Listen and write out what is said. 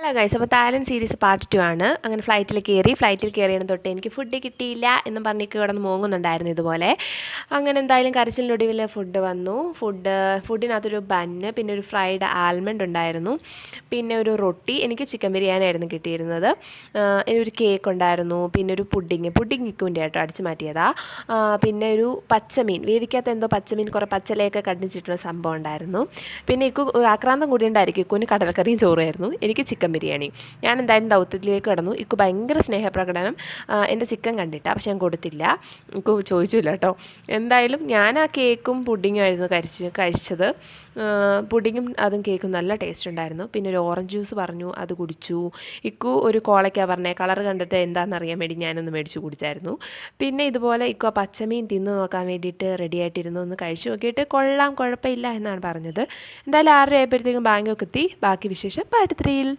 Hello guys, അപ്പോൾ Thailand series part 2 ആണ്. അങ്ങനെ ഫ്ലൈറ്റിൽ കയറിയാണ് തൊട്ട് എനിക്ക് ഫുഡ് കിട്ടിയില്ല എന്നും പറഞ്ഞ് കിടന്ന് മോങ്ങുന്നുണ്ടായിരുന്നു ഇതുപോലെ. അങ്ങനെ എന്തായാലും കരച്ചിലിനൊടുവിൽ ഫുഡ് വന്നു. ഫുഡിനകത്തൊരു ബന്ന്, പിന്നെ ഒരു ഫ്രൈഡ് ആൽമണ്ട് ഉണ്ടായിരുന്നു, പിന്നെ ഒരു റൊട്ടി. എനിക്ക് ചിക്കൻ ബിരിയാണി ആയിരുന്നു കിട്ടിയിരുന്നത്. ഒരു കേക്ക് ഉണ്ടായിരുന്നു, പിന്നെ ഒരു പുഡിങ് ഇക്കുവിൻ്റെ ആട്ടോ, അടിച്ചു മാറ്റിയതാ. പിന്നെ ഒരു പച്ചമീൻ, വേവിക്കാത്ത എന്തോ പച്ചമീൻ, കുറേ പച്ചലയൊക്കെ കടിച്ചിട്ടുള്ള സംഭവം ഉണ്ടായിരുന്നു. പിന്നെ ഇക്കു ആക്രാന്തം കൂടിയുണ്ടായിരിക്കും. ഇക്കുവിന് കടലക്കറിയും ചോറായിരുന്നു, എനിക്ക് ചിക്കൻ ബിരിയാണി. ഞാൻ എന്തായാലും ദൗത്യത്തിലേക്ക് കടന്നു. ഇക്കു ഭയങ്കര സ്നേഹപ്രകടനം എൻ്റെ ചിക്കൻ കണ്ടിട്ടാണ്, പക്ഷെ ഞാൻ കൊടുത്തില്ല. ഇക്കു ചോദിച്ചില്ല കേട്ടോ. എന്തായാലും ഞാൻ ആ കേക്കും പുഡിങ്ങും ആയിരുന്നു കഴിച്ചത്. പുഡിങ്ങും അതും കേക്കും നല്ല ടേസ്റ്റ് ഉണ്ടായിരുന്നു. പിന്നെ ഒരു ഓറഞ്ച് ജ്യൂസ് പറഞ്ഞു, അത് കുടിച്ചു. ഇക്കു ഒരു കോളയ്ക്കാണ് പറഞ്ഞത്, കളർ കണ്ടിട്ട് എന്താണെന്ന് അറിയാൻ വേണ്ടി ഞാനൊന്ന് മേടിച്ച് കുടിച്ചായിരുന്നു. പിന്നെ ഇതുപോലെ ഇക്കു ആ പച്ചമീൻ തിന്ന് നോക്കാൻ വേണ്ടിയിട്ട് റെഡി ആയിട്ടിരുന്നു. ഒന്ന് കഴിച്ചു നോക്കിയിട്ട് കൊള്ളാം, കുഴപ്പമില്ല എന്നാണ് പറഞ്ഞത്. എന്തായാലും 6 ആയപ്പോഴത്തേക്കും ബാങ്കോക്ക് എത്തി. ബാക്കി വിശേഷം പാർട്ട് 3-ൽ.